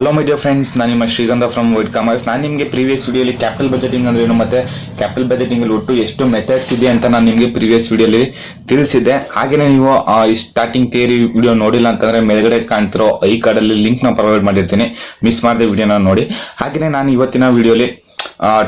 Hello my dear friends, ನಾನು ನಿಮ್ಮ ಶ್ರೀಗಂಧ ಫ್ರಮ್ ವೈಟ್ ಕಾಮರ್ಸ್. ನಾನು ನಿಮಗೆ ಪ್ರೀವಿಯಸ್ ವಿಡಿಯೋಲಿ ಕ್ಯಾಪಿಟಲ್ ಬಜೆಟಿಂಗ್ ಅಂದ್ರೆ ಏನು ಮತ್ತೆ ಕ್ಯಾಪಿಟಲ್ ಬಜೆಟಿಂಗ್ ಅಲ್ಲಿ ಒಟ್ಟು ಎಷ್ಟು ಮೆಥಡ್ಸ್ ಇದೆ ಅಂತ ನಾನು ನಿಮಗೆ ಪ್ರೀವಿಯಸ್ ವಿಡಿಯೋಲಿ ತಿಳಿಸಿದ್ದೆ. ಹಾಗೆಯೇ ನೀವು ಸ್ಟಾರ್ಟಿಂಗ್ ಥಿಯರಿ ವಿಡಿಯೋ ನೋಡಿಲ್ಲ ಅಂತಂದ್ರೆ ಮೇಲ್ಗಡೆ ಕಾಣ್ತಿರೋ ಐ ಕಾರ್ಡ್ ಅಲ್ಲಿ ಲಿಂಕ್ ನ ಪ್ರೊವೈಡ್ ಮಾಡಿರ್ತೀನಿ, ಮಿಸ್ ಮಾಡದೆ ವಿಡಿಯೋನ ನೋಡಿ. ಹಾಗೆಯೇ ನಾನು ಇವತ್ತಿನ ವಿಡಿಯೋಲಿ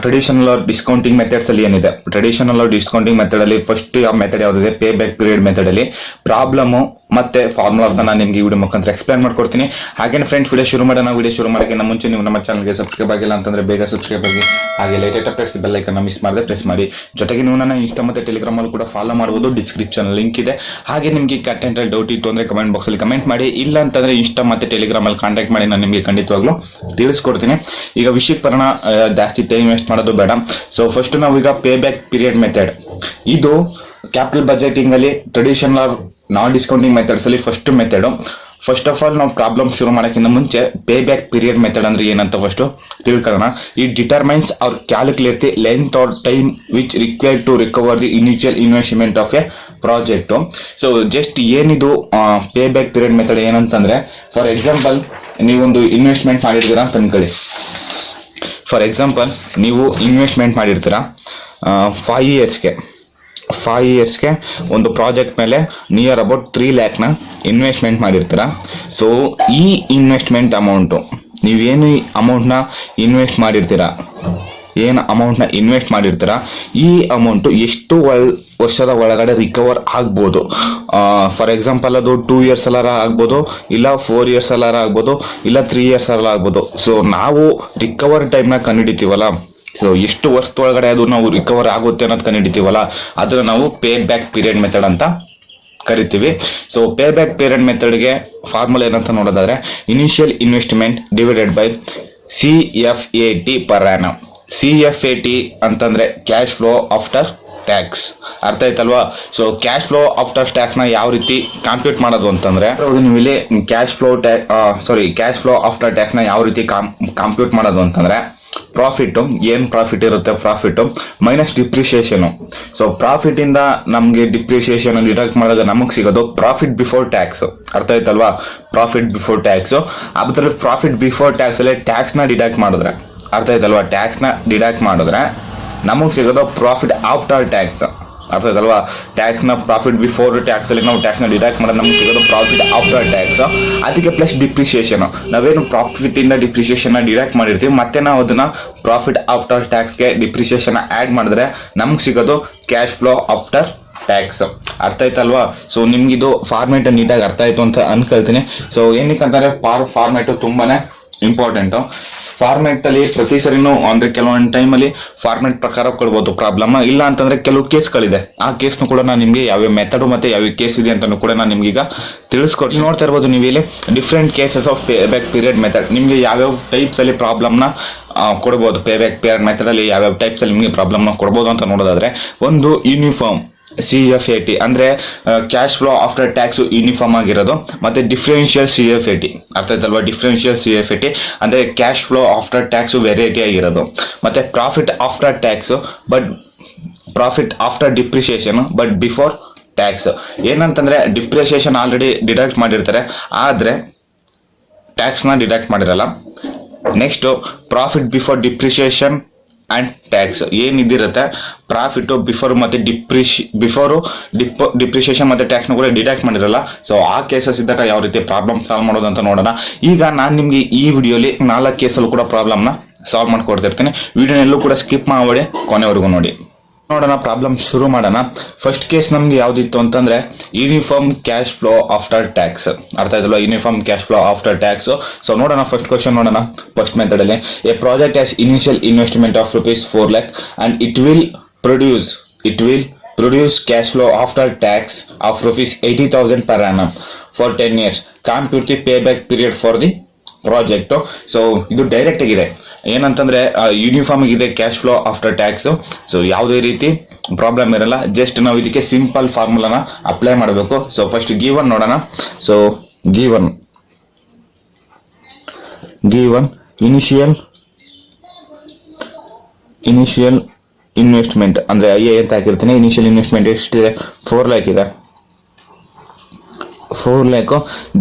ಟ್ರೆಡಿಷನಲ್ ಡಿಸ್ಕೌಂಟಿಂಗ್ ಮೆಥಡ್ಸ್ ಅಲ್ಲಿ ಏನಿದೆ, ಟ್ರೆಡಿಷನಲ್ ಡಿಸ್ಕೌಂಟಿಂಗ್ ಮೆಥಡ್ ಅಲ್ಲಿ ಫಸ್ಟ್ ಮೆಥಡ್ ಯಾವ್ದಿದೆ, ಪೇ ಬ್ಯಾಕ್ ಪೀರಿಯಡ್ ಮೆಥಡ್ ಅಲ್ಲಿ ಪ್ರಾಬ್ಲಮ್ ಮತ್ತೆ ಫಾರ್ಮುಲಾಸ್ ನಾನು ನಿಮಗೆ ವಿಡಿಯೋ ಮುಖಾಂತರ ಎಕ್ಸ್ಪ್ಲೈನ್ ಮಾಡ್ಕೊಡ್ತೀನಿ. ಹಾಗೆ ಫ್ರೆಂಡ್ಸ್, ವಿಡಿಯೋ ಶುರು ಮಾಡೋಣ. ವಿಡಿಯೋ ಶುರು ಮಾಡೋಕ್ಕಿಂತ ಮುಂಚೆ ನೀವು ನಮ್ಮ ಚಾನಲ್ಗೆ ಸಬ್ಸ್ಕ್ರೈಬ್ ಆಗಿಲ್ಲ ಅಂತಂದ್ರೆ ಬೇಗ ಸಬ್ಸ್ಕ್ರೈಬ್ ಆಗಿ, ಹಾಗೆ latest updates bell icon miss ಮಾಡದೆ ಪ್ರೆಸ್ ಮಾಡಿ. ಜೊತೆಗೆ ನೀವು ನನ್ನ ಇನ್ಸ್ಟಾ ಮತ್ತೆ ಟೆಲಿಗ್ರಾಮ್ ಅಲ್ಲಿ ಕೂಡ ಫಾಲೋ ಮಾಡಬಹುದು, ಡಿಸ್ಕ್ರಿಪ್ಷನ್ ಲಿಂಕ್ ಇದೆ. ಹಾಗೆ ನಿಮಗೆ ಕಂಟೆಂಟ್ ಅಲ್ಲಿ ಡೌಟ್ ಇತ್ತು ಅಂದ್ರೆ ಕಮೆಂಟ್ ಬಾಕ್ಸ್ ಅಲ್ಲಿ ಕಮೆಂಟ್ ಮಾಡಿ, ಇಲ್ಲ ಅಂತಂದ್ರೆ ಇನ್ಸ್ಟಾ ಮತ್ತೆ ಟೆಲಿಗ್ರಾಮ್ ಅಲ್ಲಿ ಕಾಂಟ್ಯಾಕ್ಟ್ ಮಾಡಿ, ನಾನು ನಿಮಗೆ ಖಂಡಿತವಾಗ್ಲೂ ತಿಳಿಸ್ಕೊಡ್ತೀನಿ. ಈಗ ವಿಷಯಕ್ಕೆ ಬರೋಣ, ಜಾಸ್ತಿ ಟೈಮ್ ವೇಸ್ಟ್ ಮಾಡೋದು ಬೇಡ. ಸೊ ಫಸ್ಟ್ ನಾವು ಈಗ ಪೇ ಬ್ಯಾಕ್ ಪೀರಿಯಡ್ ಮೆಥಡ್, ಇದು ಕ್ಯಾಪಿಟಲ್ ಬಜೆಟಿಂಗ್ ಅಲ್ಲಿ ಟ್ರೆಡಿಷನಲ್ ನಾನ್ ಡಿಸ್ಕೌಂಟಿಂಗ್ ಮೆಥಡ್ಸ್ ಅಲ್ಲಿ first method. First of all ನಾವು ಪ್ರಾಬ್ಲಮ್ ಶುರು ಮಾಡೋಕ್ಕಿಂತ ಮುಂಚೆ ಪೇ ಬ್ಯಾಕ್ ಪೀರಿಯಡ್ ಮೆಥಡ್ ಅಂದ್ರೆ ಏನಂತ ಫಸ್ಟ್ ತಿಳ್ಕೊಳ್ಳೋಣ. It determines or calculate the length or time which required to recover the initial investment of a project. So just ಏನಿದು pay back period method ಏನಂತಂದ್ರೆ, for example ನೀವೊಂದು investment ಮಾಡಿರ್ತೀರಾ ಅಂತ ಅನ್ಕೊಳ್ಳಿ. For example ನೀವು ಇನ್ವೆಸ್ಟ್ಮೆಂಟ್ ಮಾಡಿರ್ತೀರಾ 5 ಇಯರ್ಸ್ಗೆ ಒಂದು ಪ್ರಾಜೆಕ್ಟ್ ಮೇಲೆ ನಿಯರ್ ಅಬೌಟ್ 3 ಲ್ಯಾಕ್ನ ಇನ್ವೆಸ್ಟ್ಮೆಂಟ್ ಮಾಡಿರ್ತೀರ. ಸೊ ಈ ಇನ್ವೆಸ್ಟ್ಮೆಂಟ್ ಅಮೌಂಟು, ನೀವೇನು ಅಮೌಂಟ್ನ ಇನ್ವೆಸ್ಟ್ ಮಾಡಿರ್ತೀರ, ಈ ಅಮೌಂಟು ಎಷ್ಟು ವರ್ಷದ ಒಳಗಡೆ ರಿಕವರ್ ಆಗ್ಬೋದು. ಫಾರ್ ಎಕ್ಸಾಂಪಲ್ ಅದು 2 ಇಯರ್ಸ್ ಅಲ್ಲಾರ ಆಗ್ಬೋದು, ಇಲ್ಲ 4 ಇಯರ್ಸ್ ಅಲ್ಲಾರ ಆಗ್ಬೋದು, ಇಲ್ಲ 3 ಇಯರ್ಸ್ ಅಲ್ಲ ಆಗ್ಬೋದು. ಸೊ ನಾವು ರಿಕವರ್ ಟೈಮ್ನ ಕಂಡುಹಿಡಿತೀವಲ್ಲ, ಸೊ ಎಷ್ಟು ವರ್ಷದೊಳಗಡೆ ಅದು ನಾವು ರಿಕವರ್ ಆಗುತ್ತೆ ಅನ್ನೋದು ಕಂಡುಹಿಡಿತೀವಲ್ಲ, ಅದನ್ನ ನಾವು ಪೇ ಬ್ಯಾಕ್ ಪೀರಿಯಡ್ ಮೆಥಡ್ ಅಂತ ಕರಿತೀವಿ. ಸೊ ಪೇ ಬ್ಯಾಕ್ ಪೀರಿಯಡ್ ಮೆಥಡ್ಗೆ ಫಾರ್ಮುಲಾ ಏನಂತ ನೋಡೋದಾದ್ರೆ, initial investment divided by CFAT per annum. CFAT ಅಂತಂದ್ರೆ ಕ್ಯಾಶ್ ಫ್ಲೋ ಆಫ್ಟರ್ ಟ್ಯಾಕ್ಸ್, ಅರ್ಥ ಆಯ್ತಲ್ವಾ? So cash flow after tax ನ ಯಾವ ರೀತಿ ಕಾಂಪ್ಯೂಟ್ ಮಾಡೋದು ಅಂತಂದ್ರೆ, ನೀವು ಇಲ್ಲಿ ಕ್ಯಾಶ್ ಫ್ಲೋ ಆಫ್ಟರ್ ಟ್ಯಾಕ್ಸ್ ನ ಯಾವ ರೀತಿ ಕಾಂಪ್ಯೂಟ್ ಮಾಡೋದು ಅಂತಂದ್ರೆ, ಪ್ರಾಫಿಟ್ ಇರುತ್ತೆ, profit minus depreciation. So profit ಇಂದ ನಮ್ಗೆ ಡಿಪ್ರಿಸಿಯೇಷನ್ ಡಿಡಕ್ಟ್ ಮಾಡಿದ್ರೆ ನಮಗ್ ಸಿಗೋದು ಪ್ರಾಫಿಟ್ ಬಿಫೋರ್ ಟ್ಯಾಕ್ಸ್, ಅರ್ಥ ಆಯ್ತಲ್ವಾ? Profit before tax. ಅದ್ರ ಪ್ರಾಫಿಟ್ ಬಿಫೋರ್ ಟ್ಯಾಕ್ಸ್ ಅಲ್ಲಿ ಟ್ಯಾಕ್ಸ್ ನ ಡಿಡಕ್ಟ್ ಮಾಡಿದ್ರೆ, ಅರ್ಥ ಆಯ್ತಲ್ವಾ? ಟ್ಯಾಕ್ಸ್ ನ ಡಿಡಕ್ಟ್ ಮಾಡಿದ್ರೆ ನಮಗ್ ಸಿಗೋದು ಪ್ರಾಫಿಟ್ ಆಫ್ಟರ್ ಟ್ಯಾಕ್ಸ್, ಅರ್ಥ ಆಯ್ತಲ್ವಾ? ಟ್ಯಾಕ್ಸ್ ನ ಪ್ರಾಫಿಟ್ ಬಿಫೋರ್ ಟ್ಯಾಕ್ಸ್ ಅಲ್ಲಿ ನಾವು ಟ್ಯಾಕ್ಸ್ ನ ಡಿಡಕ್ಟ್ ಮಾಡಿದ್ರೆ ನಮ್ಗೆ ಸಿಗೋದು ಪ್ರಾಫಿಟ್ ಆಫ್ಟರ್ ಟ್ಯಾಕ್ಸ್. ಅದಕ್ಕೆ ಪ್ಲಸ್ ಡಿಪ್ರಿಸಿಯೇಷನ್, ನಾವೇನು ಪ್ರಾಫಿಟ್ ಇಂದ ಡಿಪ್ರಿಸಿಯೇಷನ್ ನ ಡಿಡಕ್ಟ್ ಮಾಡಿರ್ತೀವಿ, ಮತ್ತೆ ನಾವು ಅದನ್ನ ಪ್ರಾಫಿಟ್ ಆಫ್ಟರ್ ಟ್ಯಾಕ್ಸ್ಗೆ ಡಿಪ್ರಿಸಿಯೇಷನ್ ಆಡ್ ಮಾಡಿದ್ರೆ ನಮ್ಗೆ ಸಿಗೋದು ಕ್ಯಾಶ್ ಫ್ಲೋ ಆಫ್ಟರ್ ಟ್ಯಾಕ್ಸ್, ಅರ್ಥ ಆಯ್ತಲ್ವಾ? ಸೊ ನಿಮ್ಗಿದು ಫಾರ್ಮೇಟ್ ನೀಟಾಗಿ ಅರ್ಥ ಆಯ್ತು ಅಂತ ಅನ್ಕೊಳ್ತೀನಿ. ಸೊ ಏನಕ್ಕಂತಾರೆ ಫಾರ್ಮೇಟ್ ತುಂಬಾನೇ ಇಂಪಾರ್ಟೆಂಟ್. ಫಾರ್ಮೆಟ್ ಅಲ್ಲಿ ಪ್ರತಿ ಸರಿನೂ ಅಂದ್ರೆ ಕೆಲವೊಂದು ಟೈಮ್ ಅಲ್ಲಿ ಫಾರ್ಮೆಟ್ ಪ್ರಕಾರ ಕೊಡ್ಬೋದು ಪ್ರಾಬ್ಲಮ್, ಇಲ್ಲ ಅಂತಂದ್ರೆ ಕೆಲವು ಕೇಸ್ಗಳಿದೆ, ಆ ಕೇಸ್ನು ಕೂಡ ನಾನು ನಿಮ್ಗೆ ಯಾವ್ಯಾವ ಮೆಥಡ್ ಮತ್ತೆ ಯಾವ ಕೇಸ್ ಇದೆ ಅಂತ ಕೂಡ ನಾನು ನಿಮ್ಗೆ ಈಗ ತಿಳಿಸ್ಕೊಡ್ತೀನಿ. ನೋಡ್ತಾ ಇರ್ಬೋದು ನೀವು ಇಲ್ಲಿ different cases of pay back period method. ನಿಮ್ಗೆ ಯಾವ್ಯಾವ ಟೈಪ್ಸ್ ಅಲ್ಲಿ ಪ್ರಾಬ್ಲಮ್ ನ ಕೊಡ್ಬೋದು, ಪೇ ಬ್ಯಾಕ್ ಪೀರಿಯಡ್ ಮೆಥಡ್ ಅಲ್ಲಿ ಯಾವ್ಯಾವ ಟೈಪ್ಸ್ ಅಲ್ಲಿ ನಿಮ್ಗೆ ಪ್ರಾಬ್ಲಮ್ ನ ಕೊಡ್ಬೋದು ಅಂತ ನೋಡೋದಾದ್ರೆ, ಒಂದು ಯೂನಿಫಾರ್ಮ್ CFAT ಅಂದ್ರೆ cash flow after tax uniform ಆಗಿರೋದು, ಮತ್ತೆ ಡಿಫ್ರೆನ್ಷಿಯಲ್ CFAT, ಅರ್ಥ ಆಯ್ತಲ್ವಾ? ಡಿಫ್ರೆನ್ಷಿಯಲ್ CFAT ಅಂದ್ರೆ cash flow after tax variety ಆಗಿರೋದು, ಮತ್ತೆ profit after tax but profit after depreciation but before tax. ಏನಂತಂದ್ರೆ ಡಿಪ್ರಿಸಿಯೇಷನ್ ಆಲ್ರೆಡಿ ಡಿಡಕ್ಟ್ ಮಾಡಿರ್ತಾರೆ, ಆದ್ರೆ ಟ್ಯಾಕ್ಸ್ ನ ಡಿಡಕ್ಟ್ ಮಾಡಿರಲ್ಲ. Next profit before depreciation and tax, ಏನಿದಿರುತ್ತೆ ಪ್ರಾಫಿಟ್ ಬಿಫೋರ್ ಮತ್ತೆ ಡಿಪ್ರಿಸಿಯೇಷನ್ ಮತ್ತೆ ಟ್ಯಾಕ್ಸ್ ನ ಕೂಡ ಡಿಡಕ್ಟ್ ಮಾಡಿರಲ್ಲ. ಸೊ ಆ ಕೇಸಸ್ ಇದ್ದಾಗ ಯಾವ ರೀತಿ ಪ್ರಾಬ್ಲಮ್ ಸಾಲ್ವ್ ಮಾಡೋದು ಅಂತ ನೋಡೋಣ. ಈಗ ನಾನು ನಿಮ್ಗೆ ಈ ವಿಡಿಯೋಲಿ 4 ಕೇಸಲ್ಲೂ ಕೂಡ ಪ್ರಾಬ್ಲಮ್ ನ ಸಾಲ್ವ್ ಮಾಡ್ಕೊಡ್ತಿರ್ತೀನಿ. ವಿಡಿಯೋನೆಲ್ಲೂ ಕೂಡ ಸ್ಕಿಪ್ ಮಾಡಿ ಕೊನೆವರೆಗೂ ನೋಡಿ. ನೋಡೋಣ, ಪ್ರಾಬ್ಲಮ್ ಶುರು ಮಾಡೋಣ. ಫಸ್ಟ್ ಕೇಸ್ ನಮ್ಗೆ ಯಾವ್ದಿತ್ತು ಅಂತಂದ್ರೆ uniform cash flow after tax, ಅರ್ಥ ಆಯ್ತಲ್ವಾ? Uniform cash flow after tax. So ನೋಡೋಣ, ಫಸ್ಟ್ ಕ್ವಶನ್ ನೋಡೋಣ. ಫಸ್ಟ್ ಮೆಥಡ್ ಅಲ್ಲಿ A project has initial investment of ₹4 lakh and it will produce cash flow after tax of ₹80,000 per annum for 10 years. Compute the payback period for the project. So ಇದು direct ಆಗಿದೆ, ಏನಂತಂದ್ರೆ uniform ಆಗಿದೆ cash flow after tax. So ಯಾವುದೇ ರೀತಿ problem ಇರಲ್ಲ, just ನಾವು ಇದಕ್ಕೆ simple ಫಾರ್ಮುಲಾನ apply ಮಾಡಬೇಕು. ಸೊ ಫಸ್ಟ್ ಗಿವನ್ ನೋಡೋಣ. ಸೊ ಗಿವನ್ ಇನಿಷಿಯಲ್ ಇನ್ವೆಸ್ಟ್ಮೆಂಟ್ ಅಂದ್ರೆ IA ಅಂತ ಹಾಕಿರ್ತೀನಿ. ಇನಿಷಿಯಲ್ ಇನ್ವೆಸ್ಟ್ಮೆಂಟ್ ಎಷ್ಟಿದೆ? 4 lakh ಇದೆ, 4 lakh.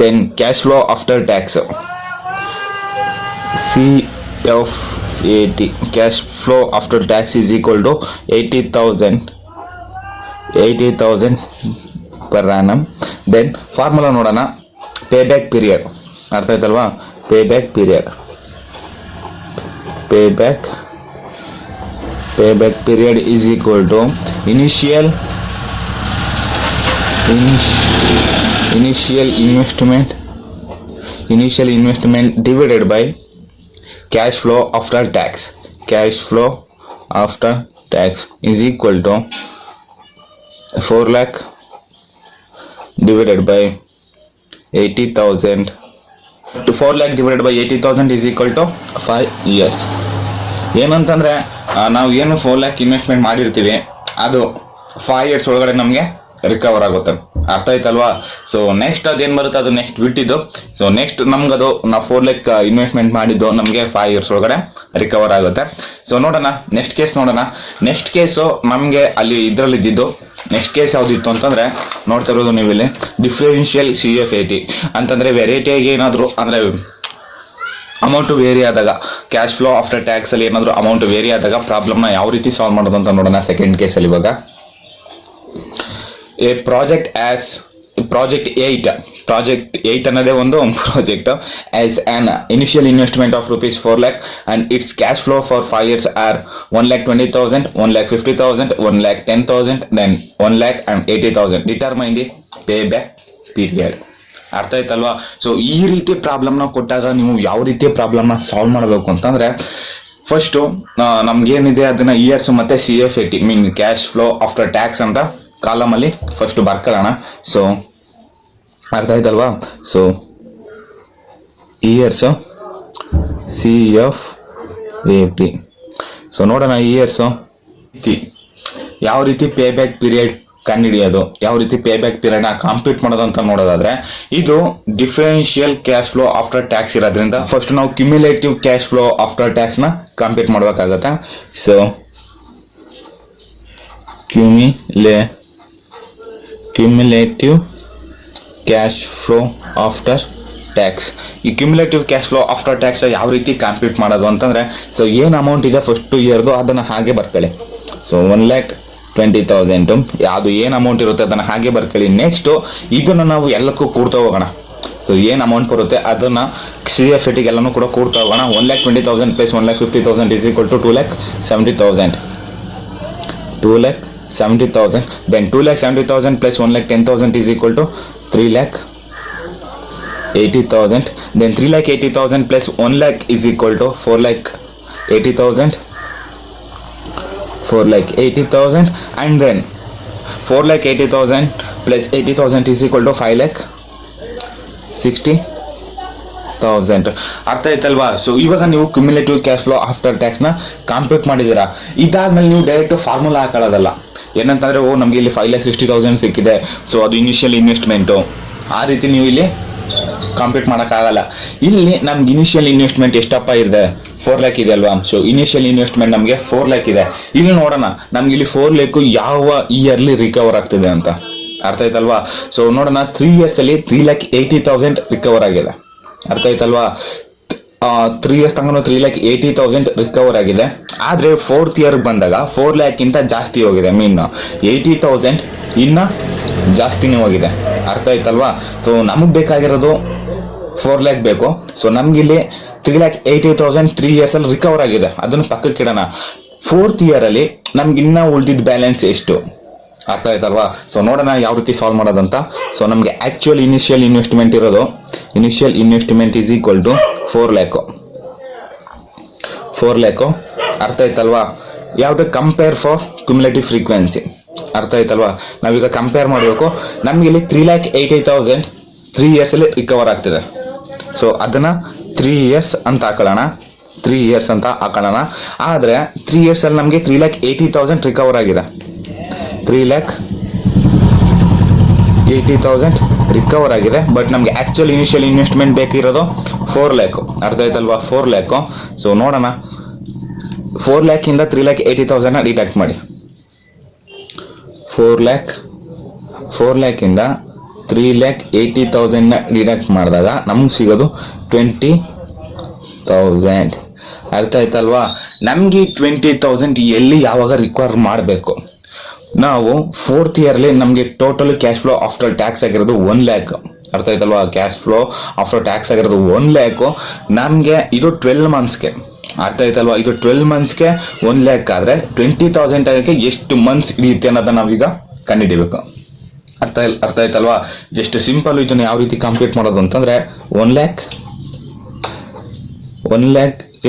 Then cash flow after tax CFAT cash flow after tax is equal to 80,000 per annum. Then formula ನೋಡೋಣ. ಪೇಬ್ಯಾಕ್ period ಅರ್ಥ ಆಯ್ತಲ್ವಾ? ಪೇಬ್ಯಾಕ್ period is equal to initial investment divided by cash flow after tax. Cash flow after tax is equal to 4 lakh divided by 80,000. 4 lakh divided by 80,000 is equal to 5 years. ಏನಂತಂದ್ರೆ ನಾವು ಏನು 4 lakh investment ಮಾಡಿರ್ತೀವಿ ಅದು 5 years ಒಳಗಡೆ ನಮಗೆ recover ಆಗುತ್ತೆ. ಅರ್ಥ ಆಯ್ತಲ್ವಾ? ಸೊ ನೆಕ್ಸ್ಟ್ ಅದೇನು ಬರುತ್ತೆ ಅದು ನೆಕ್ಸ್ಟ್ ಬಿಟ್ಟಿದ್ದು. ಸೊ ನೆಕ್ಸ್ಟ್ ನಮ್ಗದು ನಾವು 4 lakh ಇನ್ವೆಸ್ಟ್ಮೆಂಟ್ ಮಾಡಿದ್ದು ನಮಗೆ 5 years ಒಳಗಡೆ ರಿಕವರ್ ಆಗುತ್ತೆ. ಸೊ ನೋಡೋಣ ನೆಕ್ಸ್ಟ್ ಕೇಸ್ ನೋಡೋಣ. ನೆಕ್ಸ್ಟ್ ಕೇಸು ನಮಗೆ ಅಲ್ಲಿ ಇದರಲ್ಲಿ ಇದ್ದಿದ್ದು ನೆಕ್ಸ್ಟ್ ಕೇಸ್ ಯಾವ್ದಿತ್ತು ಅಂತಂದ್ರೆ ನೋಡ್ತಾ ಇರೋದು ನೀವು ಇಲ್ಲಿ ಡಿಫರೆನ್ಷಿಯಲ್ CFAT ಅಂತಂದ್ರೆ ವೆರೈಟಿಯಾಗಿ ಏನಾದ್ರು ಅಂದ್ರೆ ಅಮೌಂಟ್ ವೇರಿ ಆದಾಗ ಕ್ಯಾಶ್ ಫ್ಲೋ ಆಫ್ಟರ್ ಟ್ಯಾಕ್ಸ್ ಅಲ್ಲಿ ಏನಾದ್ರು ಅಮೌಂಟ್ ವೇರಿ ಆದಾಗ ಪ್ರಾಬ್ಲಮ್ನ ಯಾವ ರೀತಿ ಸಾಲ್ವ್ ಮಾಡೋದು ಅಂತ ನೋಡೋಣ. ಸೆಕೆಂಡ್ ಕೇಸಲ್ಲಿ ಇವಾಗ ಪ್ರಾಜೆಕ್ಟ್ 8 ಅನ್ನೋದೇ ಒಂದು project as on initial investment of rupees 4 lakh and its cash flow for 5 years are 1,20,000, 1,50,000, 1,10,000, then 1,80,000. Determine the payback period. ಅರ್ಥ ಆಯ್ತಲ್ವಾ? ಸೊ ಈ ರೀತಿ ಪ್ರಾಬ್ಲಮ್ನ ಕೊಟ್ಟಾಗ ನೀವು ಯಾವ ರೀತಿ ಪ್ರಾಬ್ಲಮ್ನ ಸಾಲ್ವ್ ಮಾಡಬೇಕು ಅಂತಂದ್ರೆ ಫಸ್ಟು ನಮ್ಗೇನಿದೆ ಅದನ್ನ ಇಯರ್ಸ್ ಮತ್ತೆ CFAT ಮೀನ್ ಕ್ಯಾಶ್ ಫ್ಲೋ ಆಫ್ಟರ್ ಟ್ಯಾಕ್ಸ್ ಅಂತ ಕಾಲಮ್ ಅಲ್ಲಿ ಫಸ್ಟ್ ಬರ್ಕೊಳ್ಳೋಣ. ಸೊ ಅರ್ಥ ಆಯ್ತಲ್ವಾ? So years CFAT. ಸೊ ನೋಡೋಣ ಇಯರ್ಸ್ ಯಾವ ರೀತಿ ಪೇಬ್ಯಾಕ್ ಪೀರಿಯಡ್ ಕಂಡುಹಿಡಿಯೋದು, ಯಾವ ರೀತಿ ಪೇಬ್ಯಾಕ್ ಪೀರಿಯಡ್ನ ಕಂಪ್ಲೀಟ್ ಮಾಡೋದು ಅಂತ ನೋಡೋದಾದ್ರೆ ಇದು differential cash flow after tax ಇರೋದ್ರಿಂದ ಫಸ್ಟ್ ನಾವು ಕ್ಯುಮ್ಯುಲೇಟಿವ್ ಕ್ಯಾಶ್ ಫ್ಲೋ ಆಫ್ಟರ್ ಟ್ಯಾಕ್ಸ್ನ ಕಂಪ್ಲೀಟ್ ಮಾಡಬೇಕಾಗತ್ತೆ. So cumulative cash flow after tax. ಈ cumulative cash flow after tax ಯಾವ ರೀತಿ ಕಂಪ್ಲೀಟ್ ಮಾಡೋದು ಅಂತಂದ್ರೆ ಸೊ ಏನು ಅಮೌಂಟ್ ಇದೆ ಫಸ್ಟ್ ಇಯರ್ದು ಅದನ್ನು ಹಾಗೆ ಬರ್ಕೊಳ್ಳಿ. ಸೊ 1,20,000 ಯಾವುದು ಏನು ಅಮೌಂಟ್ ಇರುತ್ತೆ ಅದನ್ನು ಹಾಗೆ ಬರ್ಕೊಳ್ಳಿ. ನೆಕ್ಸ್ಟು ಇದನ್ನು ನಾವು ಎಲ್ಲಕ್ಕೂ ಕೂಡ್ತಾ ಹೋಗೋಣ. ಸೊ ಏನು ಅಮೌಂಟ್ ಬರುತ್ತೆ ಅದನ್ನು CFAT ಎಲ್ಲನೂ ಕೂಡ ಕೂಡ್ತಾ ಹೋಗೋಣ. 1,20,000 plus 1,50,000 is equal to 2,70,000. 2,70,000. Then 2,70,000 plus 1,10,000 is equal to 3,80,000. Then 3,80,000 plus 1 lakh is equal to 4,80,000. 4,80,000 and then 4,80,000 plus 80,000 is equal to 5,60,000. ಅರ್ಥ ಆಯ್ತಲ್ವಾ? ಸೊ ಇವಾಗ ನೀವು ಕ್ಯುಮ್ಯುಲೇಟಿವ್ ಕ್ಯಾಶ್ ಫ್ಲೋ ಆಫ್ಟರ್ ಟ್ಯಾಕ್ಸ್ನ ಕಂಪ್ಲೀಟ್ ಮಾಡಿದ್ದೀರಾ. ಇದಾದ್ಮೇಲೆ ನೀವು ಡೈರೆಕ್ಟ್ ಫಾರ್ಮುಲಾ ಹಾಕೊಳ್ಳೋದಲ್ಲ. ಏನಂತಂದ್ರೆ ನಮಗೆ ಇಲ್ಲಿ 5,60,000 ಸಿಕ್ಕಿದೆ, ಸೊ ಅದು ಇನಿಷಿಯಲ್ ಇನ್ವೆಸ್ಟ್ಮೆಂಟು, ಆ ರೀತಿ ನೀವು ಇಲ್ಲಿ ಕಂಪ್ಲೀಟ್ ಮಾಡೋಕ್ಕಾಗಲ್ಲ. ಇಲ್ಲಿ ನಮ್ಗೆ ಇನಿಷಿಯಲ್ ಇನ್ವೆಸ್ಟ್ಮೆಂಟ್ ಎಷ್ಟಪ್ಪ ಇದೆ? 4 lakh ಇದೆ ಅಲ್ವಾ? ಸೊ ಇನಿಷಿಯಲ್ ಇನ್ವೆಸ್ಟ್ಮೆಂಟ್ ನಮಗೆ 4 lakh ಇದೆ. ಇಲ್ಲಿ ನೋಡೋಣ ನಮ್ಗೆ ಇಲ್ಲಿ 4 lakh ಯಾವ ಇಯರ್ಲಿ ರಿಕವರ್ ಆಗ್ತಿದೆ ಅಂತ. ಅರ್ಥ ಆಯ್ತಲ್ವಾ? ಸೊ ನೋಡೋಣ 3 years ಅಲ್ಲಿ 3,80,000 ರಿಕವರ್ ಆಗಿದೆ. ಅರ್ಥ ಆಯ್ತಲ್ವಾ? 3 years ತನಕ 3,80,000 ರಿಕವರ್ ಆಗಿದೆ. ಆದರೆ 4th year ಬಂದಾಗ 4 lakh ಇಂತ ಜಾಸ್ತಿ ಹೋಗಿದೆ. ಮೀನ್ 80,000 ಇನ್ನ ಜಾಸ್ತಿನೇ ಹೋಗಿದೆ. ಅರ್ಥ ಆಯ್ತಲ್ವಾ? ಸೊ ನಮಗೆ ಬೇಕಾಗಿರೋದು 4 lakh ಬೇಕು. ಸೊ ನಮ್ಗಿಲ್ಲಿ 3,80,000 3 years ಅಲ್ಲಿ ರಿಕವರ್ ಆಗಿದೆ. ಅದನ್ನು ಪಕ್ಕಕ್ಕೆ ಇಡೋಣ. 4th year ಅಲ್ಲಿ ನಮ್ಗೆ ಇನ್ನ ಉಳಿದಿದ್ದ ಬ್ಯಾಲೆನ್ಸ್ ಎಷ್ಟು? ಅರ್ಥ ಆಯ್ತಲ್ವಾ? ಸೊ ನೋಡೋಣ ಯಾವ ರೀತಿ ಸಾಲ್ವ್ ಮಾಡೋದಂತ. ಸೊ ನಮಗೆ ಆಕ್ಚುಯಲ್ ಇನಿಷಿಯಲ್ ಇನ್ವೆಸ್ಟ್ಮೆಂಟ್ ಇರೋದು initial investment is equal to 4 lakh. 4 lakh. ಅರ್ಥ ಆಯ್ತಲ್ವಾ? ಯಾವ್ದು ಕಂಪೇರ್ ಫಾರ್ ಕ್ಯುಮ್ಯುಲೇಟಿವ್ ಫ್ರೀಕ್ವೆನ್ಸಿ. ಅರ್ಥ ಆಯ್ತಲ್ವಾ? ನಾವೀಗ ಕಂಪೇರ್ ಮಾಡಬೇಕು. ನಮ್ಗೆ ಇಲ್ಲಿ 3,80,000 3 years ಅಲ್ಲಿ ರಿಕವರ್ ಆಗ್ತಿದೆ. ಸೊ ಅದನ್ನ 3 years ಅಂತ ಹಾಕೊಳ್ಳೋಣ. 3 years ಅಂತ ಹಾಕೊಳ್ಳೋಣ. ಆದರೆ 3 years ಅಲ್ಲಿ ನಮಗೆ 3,80,000 ರಿಕವರ್ ಆಗಿದೆ. 3,80,000 ರಿಕವರ್ ಆಗಿದೆ. ಬಟ್ ನಮಗೆ ಆಕ್ಚುಯಲ್ ಇನಿಷಿಯಲ್ ಇನ್ವೆಸ್ಟ್ಮೆಂಟ್ ಬೇಕಿರೋದು 4 lakh. ಅರ್ಥ ಆಯ್ತಲ್ವಾ? 4 lakh. ಸೊ ನೋಡೋಣ 4 lakh ಇಂದ 3,80,000 ಡಿಡಕ್ಟ್ ಮಾಡಿ. 4 lakh ಇಂದ 3,80,000 ಡಿಡಕ್ಟ್ ಮಾಡಿದಾಗ ನಮ್ಗೆ ಸಿಗೋದು 20 20,000. ಅರ್ಥ ಆಯ್ತಲ್ವಾ? ನಮ್ಗೆ 20,000 ಎಲ್ಲಿ ಯಾವಾಗ ರಿಕ್ವೈರ್ ಮಾಡಬೇಕು? ನಾವು 4th ಇಯರ್ಲಿ ನಮಗೆ total cash flow after tax ಆಗಿರೋದು 1 lakh. ಅರ್ಥ ಆಯ್ತಲ್ವಾ? ಕ್ಯಾಶ್ ಫ್ಲೋ ಆಫ್ಟರ್ ಟ್ಯಾಕ್ಸ್ ಆಗಿರೋದು 1 lakh. ನಮಗೆ ಇದು 12 ಮಂತ್ಸ್ಗೆ. ಅರ್ಥ ಆಯ್ತಲ್ವಾ? ಇದು 12 ಮಂತ್ಸ್ಗೆ 1 lakh ಆದರೆ 20,000 ಆಗಕ್ಕೆ ಎಷ್ಟು ಮಂತ್ಸ್ ಹಿಡಿಯುತ್ತೆ ಅನ್ನೋದನ್ನ ನಾವೀಗ ಕಂಡುಹಿಡಿಬೇಕು. ಅರ್ಥ ಆಯ್ತಲ್ವಾ? ಜಸ್ಟ್ ಸಿಂಪಲ್ ಇದನ್ನ ಯಾವ ರೀತಿ ಕಂಪ್ಲೀಟ್ ಮಾಡೋದು ಅಂತಂದ್ರೆ 1 lakh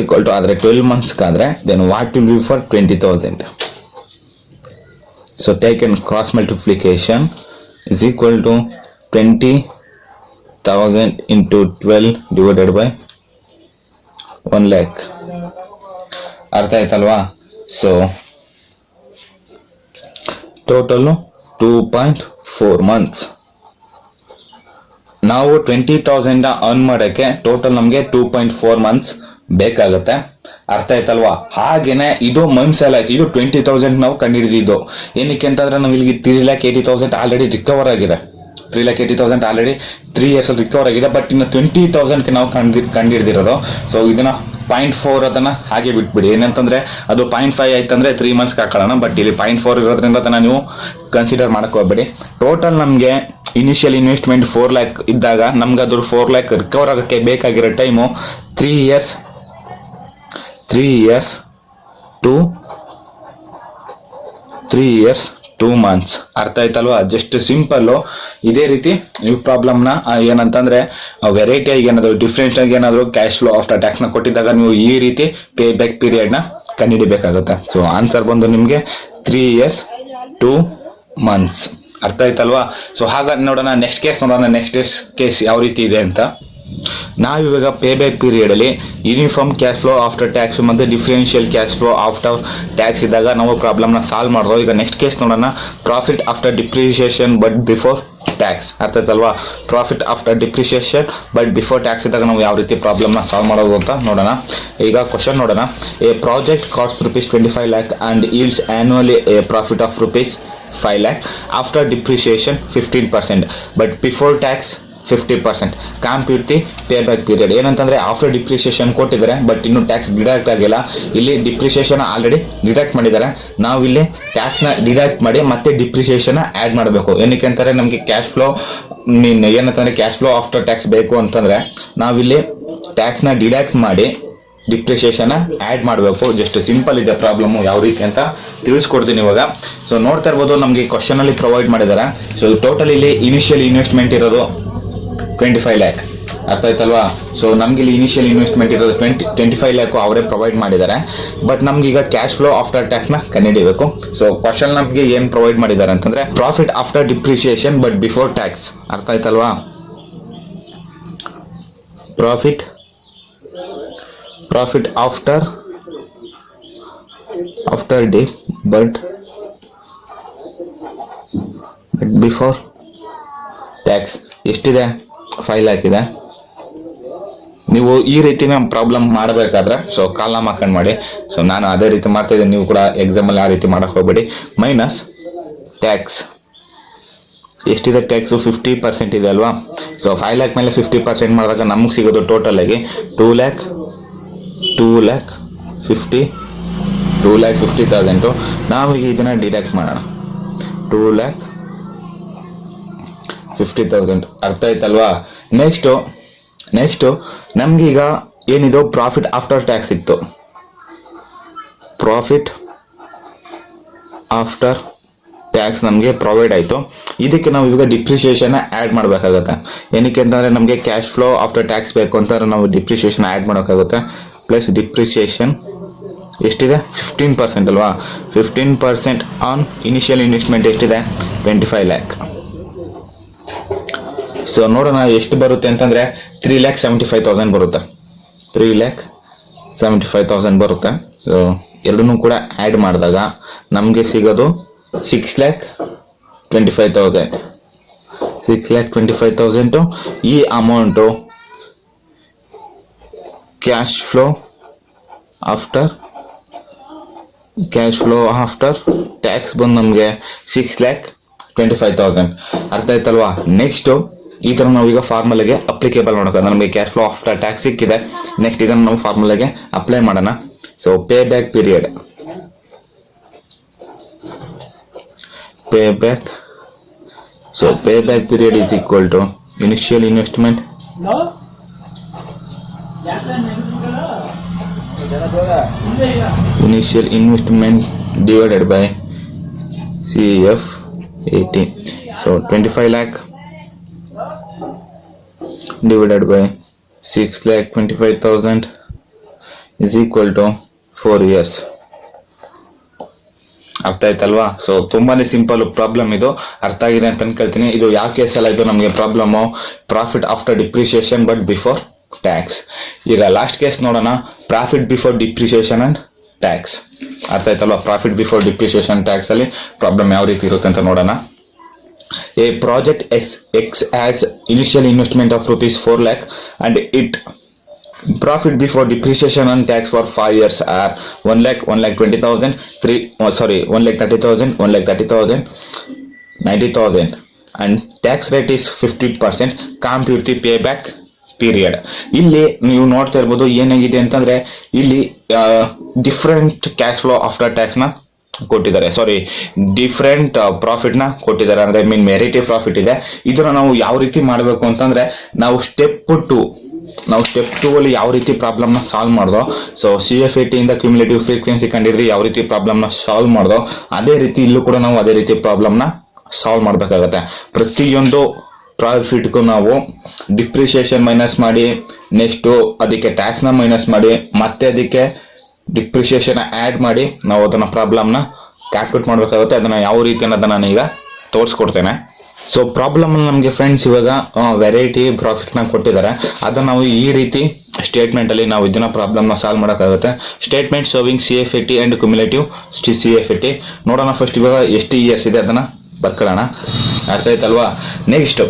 ಈಕ್ವಲ್ ಟು ಆದರೆ 12 ಮಂತ್ಸ್ಗಾದ್ರೆ then what will be for 20,000. So take in cross multiplication is equal to 20,000 into 12 divided by 1 lakh. ಅರ್ಥ ಆಯ್ತಲ್ವಾ? So total 2.4 months. ನಾವು 20,000 ಅರ್ನ್ ಮಾಡೋಕ್ಕೆ ಟೋಟಲ್ ನಮಗೆ 2.4 ಮಂತ್ಸ್ ಬೇಕಾಗುತ್ತೆ. ಅರ್ಥ ಆಯ್ತಲ್ವಾ? ಹಾಗೇನೆ ಇದು ಮಂತ್ಸ್ ಎಲ್ಲ ಆಯ್ತು. ಇದು 20,000 ನಾವು ಕಂಡುಹಿಡಿದಿದ್ದು ಏನಕ್ಕೆ ಅಂತಂದ್ರೆ ನಾವು ಇಲ್ಲಿ 3,80,000 ಆಲ್ರೆಡಿ ರಿಕವರ್ ಆಗಿದೆ. 3,80,000 ಆಲ್ರೆಡಿ 3 years ರಿಕವರ್ ಆಗಿದೆ. ಬಟ್ ಇನ್ನು 20,000ಗೆ ನಾವು ಕಂಡುಹಿಡಿದಿರೋದು. ಸೊ ಇದನ್ನ 0.4 ಅದನ್ನ ಹಾಗೆ ಬಿಟ್ಬಿಡಿ. ಏನಂತಂದ್ರೆ ಅದು 0.5 ಆಯ್ತಂದ್ರೆ 3 ಮಂತ್ಸ್ಗೆ ಹಾಕೊಳ್ಳೋಣ. ಬಟ್ ಇಲ್ಲಿ 0.4 ಇರೋದ್ರಿಂದ ಅದನ್ನ ನೀವು ಕನ್ಸಿಡರ್ ಮಾಡಕ್ ಹೋಗ್ಬೇಡಿ. ಟೋಟಲ್ ನಮಗೆ ಇನಿಷಿಯಲ್ ಇನ್ವೆಸ್ಟ್ಮೆಂಟ್ 4 lakh ಇದ್ದಾಗ ನಮ್ಗೆ ಅದು 4 lakh ರಿಕವರ್ ಆಗೋಕ್ಕೆ ಬೇಕಾಗಿರೋ ಟೈಮು 3 years 2 months. ಅರ್ಥ ಆಯ್ತಲ್ವಾ? Just simple. ಇದೇ ರೀತಿ ನೀವು ಪ್ರಾಬ್ಲಮ್ನ ಏನಂತಂದ್ರೆ ವೆರೈಟಿ ಆಗಿ ಏನಾದ್ರು ಡಿಫ್ರೆಂಟ್ ಆಗಿ ಏನಾದ್ರು ಕ್ಯಾಶ್ ಫ್ಲೋ ಆಫ್ಟರ್ ಟ್ಯಾಕ್ಸ್ ನ ಕೊಟ್ಟಿದ್ದಾಗ ನೀವು ಈ ರೀತಿ ಪೇ ಬ್ಯಾಕ್ ಪೀರಿಯಡ್ ನ ಕಂಡುಹಿಡಿಬೇಕಾಗುತ್ತೆ. ಸೊ ಆನ್ಸರ್ ಬಂದು ನಿಮ್ಗೆ 3 years 2 months. ಅರ್ಥ ಆಯ್ತಲ್ವಾ? ಸೊ ಹಾಗಾಗಿ ನೋಡೋಣ ನೆಕ್ಸ್ಟ್ ಕೇಸ್ ನೋಡೋಣ. ನೆಕ್ಸ್ಟ್ ಕೇಸ್ ಯಾವ ರೀತಿ ಇದೆ ಅಂತ. ನಾವಿವಾಗ ಪೇ ಬ್ಯಾಕ್ ಪೀರಿಯಡ್ ಅಲ್ಲಿ uniform cash flow after tax ಮತ್ತೆ differential cash flow after tax ಇದ್ದಾಗ ನಾವು ಪ್ರಾಬ್ಲಮ್ ನ ಸಾಲ್ವ್ ಮಾಡೋದು. ಈಗ ನೆಕ್ಸ್ಟ್ ಕೇಸ್ ನೋಡೋಣ. Profit after depreciation but before tax. ಅರ್ಥ ಆಯ್ತಲ್ವಾ? Profit after depreciation but before tax ಇದ್ದಾಗ ನಾವು ಯಾವ ರೀತಿ ಪ್ರಾಬ್ಲಮ್ ನ ಸಾಲ್ವ್ ಮಾಡೋದು ಅಂತ ನೋಡೋಣ. ಈಗ ಕ್ವಶನ್ ನೋಡೋಣ. A project cost ₹25 lakh and yields annually a profit of ₹5 lakh after depreciation 15% but before tax 50%. Compute the pay back period. ಏನಂತಂದ್ರೆ ಆಫ್ಟರ್ ಡಿಪ್ರಿಸಿಯೇಷನ್ ಕೊಟ್ಟಿದ್ದಾರೆ ಬಟ್ ಇನ್ನು ಟ್ಯಾಕ್ಸ್ ಡಿಡಕ್ಟ್ ಆಗಿಲ್ಲ. ಇಲ್ಲಿ ಡಿಪ್ರಿಸಿಯೇಷನ್ ಆಲ್ರೆಡಿ ಡಿಡಕ್ಟ್ ಮಾಡಿದ್ದಾರೆ. ನಾವು ಇಲ್ಲಿ ಟ್ಯಾಕ್ಸ್ ನ ಡಿಡಕ್ಟ್ ಮಾಡಿ ಮತ್ತೆ ಡಿಪ್ರಿಸಿಯೇಷನ್ ಆಡ್ ಮಾಡಬೇಕು. ಏನಕ್ಕೆ ಅಂತಾರೆ ನಮಗೆ ಕ್ಯಾಶ್ ಫ್ಲೋ ಏನಂತಂದ್ರೆ ಕ್ಯಾಶ್ ಫ್ಲೋ ಆಫ್ಟರ್ ಟ್ಯಾಕ್ಸ್ ಬೇಕು ಅಂತಂದ್ರೆ ನಾವಿಲ್ಲಿ ಟ್ಯಾಕ್ಸ್ ನ ಡಿಡಕ್ಟ್ ಮಾಡಿ ಡಿಪ್ರಿಸಿಯೇಷನ್ ಆಡ್ ಮಾಡಬೇಕು. ಜಸ್ಟ್ ಸಿಂಪಲ್ ಇದೆ ಪ್ರಾಬ್ಲಮ್ ಯಾವ ರೀತಿ ಅಂತ ತಿಳಿಸ್ಕೊಡ್ತೀನಿ ಇವಾಗ. ಸೊ ನೋಡ್ತಾ ಇರ್ಬೋದು ನಮಗೆ ಕ್ವಶನ್ ಅಲ್ಲಿ ಪ್ರೊವೈಡ್ ಮಾಡಿದ್ದಾರೆ. ಸೊ ಟೋಟಲ್ ಇಲ್ಲಿ ಇನಿಷಿಯಲ್ ಇನ್ವೆಸ್ಟ್ಮೆಂಟ್ ಇರೋದು 25 lakh. ಅರ್ಥ ಆಯ್ತಲ್ವಾ? ಸೊ ನಮ್ಗೆ ಇಲ್ಲಿ ಇನಿಷಿಯಲ್ ಇನ್ವೆಸ್ಟ್ಮೆಂಟ್ ಇರೋದು 25 lakh ಅವರೇ ಪ್ರೊವೈಡ್ ಮಾಡಿದ್ದಾರೆ. ಬಟ್ ನಮ್ಗೆ ಈಗ ಕ್ಯಾಶ್ ಫ್ಲೋ ಆಫ್ಟರ್ ಟ್ಯಾಕ್ಸ್ ನ ಕಂಡುಹಿಡಿಯಬೇಕು. ಸೊ ಕ್ವಶನ್ ನಮ್ಗೆ ಏನ್ ಪ್ರೊವೈಡ್ ಮಾಡಿದ್ದಾರೆ ಅಂತಂದ್ರೆ profit after depreciation but before tax. ಅರ್ಥ ಆಯ್ತಲ್ವಾ? Profit after dep but before tax ಎಷ್ಟಿದೆ? 5 lakh ಇದೆ. ನೀವು ಈ ರೀತಿ ಪ್ರಾಬ್ಲಮ್ ಮಾಡಬೇಕಾದ್ರೆ ಸೊ ಕಾಲಮ್ ಹಾಕೊಂಡು ಮಾಡಿ. ಸೊ ನಾನು ಅದೇ ರೀತಿ ಮಾಡ್ತಾ ಇದ್ದೀನಿ. ನೀವು ಕೂಡ ಎಕ್ಸಾಮಲ್ಲಿ ಆ ರೀತಿ ಮಾಡಕ್ ಹೋಗ್ಬೇಡಿ. ಮೈನಸ್ ಟ್ಯಾಕ್ಸ್ ಎಷ್ಟಿದೆ? ಟ್ಯಾಕ್ಸು 50% ಇದೆ ಅಲ್ವಾ? ಸೊ 5 lakh ಮೇಲೆ 50% ಮಾಡಿದಾಗ ನಮಗೆ ಸಿಗೋದು ಟೋಟಲ್ ಆಗಿ 2,50,000. ನಾವೀಗ ಇದನ್ನ ಡಿಡಕ್ಟ್ ಮಾಡೋಣ. 2,50,000. ಅರ್ಥ ಆಯ್ತಲ್ವಾ? ನೆಕ್ಸ್ಟ್ ನಮ್ಗೀಗ ಏನಿದು ಪ್ರಾಫಿಟ್ ಆಫ್ಟರ್ ಟ್ಯಾಕ್ಸ್ ಇತ್ತು. ಪ್ರಾಫಿಟ್ ಆಫ್ಟರ್ ಟ್ಯಾಕ್ಸ್ ನಮಗೆ ಪ್ರೊವೈಡ್ ಆಯಿತು. ಇದಕ್ಕೆ ನಾವು ಇವಾಗ ಡಿಪ್ರಿಸಿಯೇಷನ್ ಆ್ಯಡ್ ಮಾಡಬೇಕಾಗುತ್ತೆ. ಏನಕ್ಕೆ ಅಂತಂದರೆ ನಮಗೆ ಕ್ಯಾಶ್ ಫ್ಲೋ ಆಫ್ಟರ್ ಟ್ಯಾಕ್ಸ್ ಬೇಕು ಅಂತಂದ್ರೆ ನಾವು ಡಿಪ್ರಿಸಿಯೇಷನ್ ಆ್ಯಡ್ ಮಾಡೋಕ್ಕಾಗುತ್ತೆ. ಪ್ಲಸ್ ಡಿಪ್ರಿಸಿಯೇಷನ್ ಎಷ್ಟಿದೆ? 15% ಅಲ್ವಾ? 15% ಆನ್ ಇನಿಷಿಯಲ್ ಇನ್ವೆಸ್ಟ್ಮೆಂಟ್ ಎಷ್ಟಿದೆ? 25 lakh. ಸೊ ನೋಡೋಣ ಎಷ್ಟು ಬರುತ್ತೆ ಅಂತಂದ್ರೆ 3,75,000 ಬರುತ್ತೆ. 3,75,000 ಬರುತ್ತೆ. ಸೊ ಎರಡನ್ನೂ ಕೂಡ ಆ್ಯಡ್ ಮಾಡಿದಾಗ ನಮಗೆ ಸಿಗೋದು 6,25,000. 6,25,000 ಈ amount cash flow after tax ಬಂದು ನಮಗೆ 6,25,000. ಅರ್ಥ ಆಯ್ತಲ್ವಾ? ನೆಕ್ಸ್ಟು ಈ ತರ ನಾವೀಗ ಫಾರ್ಮುಲಾಗೆ ಅಪ್ಲಿಕೇಬಲ್ ಮಾಡೋಣ. ನಮಗೆ ಕ್ಯಾಶ್ ಫ್ಲೋ ಆಫ್ಟರ್ ಟ್ಯಾಕ್ಸ್ ಸಿಕ್ಕಿದೆ. ನೆಕ್ಸ್ಟ್ ಇದನ್ನು ನಾವು ಫಾರ್ಮುಲಾಗೆ ಅಪ್ಲೈ ಮಾಡೋಣ. So pay back period, so payback period is equal to initial investment divided by CF 18. So 25 lakh divided by 6,25,000 is equal to 4 years. ಅರ್ಥ ಆಯ್ತಲ್ವಾ? ಸೊ ತುಂಬಾನೇ simple problem, ಇದು ಅರ್ಥ ಆಗಿದೆ ಅಂತ ಅನ್ಕೊಳ್ತೀನಿ. ಇದು ಯಾವ ಕೇಸಲ್ಲ, ಇದು ನಮಗೆ problem profit after depreciation but before tax. ಈಗ ಲಾಸ್ಟ್ ಕೇಸ್ ನೋಡೋಣ, profit before depreciation and tax. ಅರ್ಥ ಆಯ್ತಲ್ವಾ? ಪ್ರಾಫಿಟ್ ಬಿಫೋರ್ ಡಿಪ್ರಿಸಿಯೇಷನ್ ಟ್ಯಾಕ್ಸ್ ಅಲ್ಲಿ ಪ್ರಾಬ್ಲಮ್ ಯಾವ ರೀತಿ ಇರುತ್ತೆ ಅಂತ ನೋಡೋಣ. A project X has initial investment of rupees 4 lakh and it profit before depreciation and tax for 5 years are 1 lakh, 1,20,000, 1,30,000, 1,30,000, 90,000 and tax rate is 50%. Compute the payback period. ಇಲ್ಲಿ ನೀವು ನೋಡ್ತಾ ಇರ್ಬೋದು ಏನಾಗಿದೆ ಅಂತಂದ್ರೆ ಇಲ್ಲಿ different cash flow after tax ನ ಕೊಟ್ಟಿದ್ದಾರೆ, different profit ನ ಕೊಟ್ಟಿದ್ದಾರೆ. ಅಂದ್ರೆ ಮೆರಿಟ್ ಪ್ರಾಫಿಟ್ ಇದೆ. ಇದನ್ನ ನಾವು ಯಾವ ರೀತಿ ಮಾಡಬೇಕು ಅಂತಂದ್ರೆ ನಾವು ಸ್ಟೆಪ್ ಟೂ ಅಲ್ಲಿ ಯಾವ ರೀತಿ ಪ್ರಾಬ್ಲಮ್ ನ ಸಾಲ್ವ್ ಮಾಡ್ದೋ, ಸೊ CF80 ಇಂದ ಕ್ಯುಮುಲೇಟಿವ್ ಫ್ರೀಕ್ವೆನ್ಸಿ ಕಂಡಿಡ್ರಿ ಯಾವ ರೀತಿ ಪ್ರಾಬ್ಲಮ್ ನ ಸಾಲ್ವ್ ಮಾಡ್ದೋ ಅದೇ ರೀತಿ ಇಲ್ಲೂ ಕೂಡ ನಾವು ಅದೇ ರೀತಿ ಪ್ರಾಬ್ಲಮ್ ನ ಸಾಲ್ವ್ ಮಾಡ್ಬೇಕಾಗತ್ತೆ. ಪ್ರತಿಯೊಂದು ಪ್ರಾಫಿಟ್ಗೂ ನಾವು ಡಿಪ್ರಿಸಿಯೇಷನ್ ಮೈನಸ್ ಮಾಡಿ, ನೆಕ್ಸ್ಟ್ ಅದಕ್ಕೆ ಟ್ಯಾಕ್ಸ್ ನ ಮೈನಸ್ ಮಾಡಿ, ಮತ್ತೆ ಅದಕ್ಕೆ ಡಿಪ್ರಿಸಿಯೇಷನ್ ಆಡ್ ಮಾಡಿ ನಾವು ಅದನ್ನ ಪ್ರಾಬ್ಲಮ್ ನ ಕ್ಯಾಲ್ಕುಲೇಟ್ ಮಾಡ್ಬೇಕಾಗುತ್ತೆ. ಅದನ್ನ ಯಾವ ರೀತಿ ಅನ್ನೋದನ್ನ ನಾನು ಈಗ ತೋರಿಸ್ಕೊಡ್ತೇನೆ. ಸೊ ಪ್ರಾಬ್ಲಮ್ ನಮಗೆ ಫ್ರೆಂಡ್ಸ್ ಇವಾಗ ವೆರೈಟಿ ಪ್ರಾಫಿಟ್ ನ ಕೊಟ್ಟಿದ್ದಾರೆ. ಅದನ್ನ ನಾವು ಈ ರೀತಿ ಸ್ಟೇಟ್ಮೆಂಟ್ ಅಲ್ಲಿ ನಾವು ಇದನ್ನ ಪ್ರಾಬ್ಲಮ್ ನ ಸಾಲ್ವ್ ಮಾಡೋಕ್ಕಾಗುತ್ತೆ. Statement sowing CF80 and cumulative CF80 ನೋಡೋಣ. ಫಸ್ಟ್ ಇವಾಗ ಎಷ್ಟು ಇಯರ್ಸ್ ಇದೆ ಅದನ್ನ ಬರ್ಕೊಳ್ಳೋಣ. ಅರ್ಥ ಆಯ್ತಲ್ವಾ? Next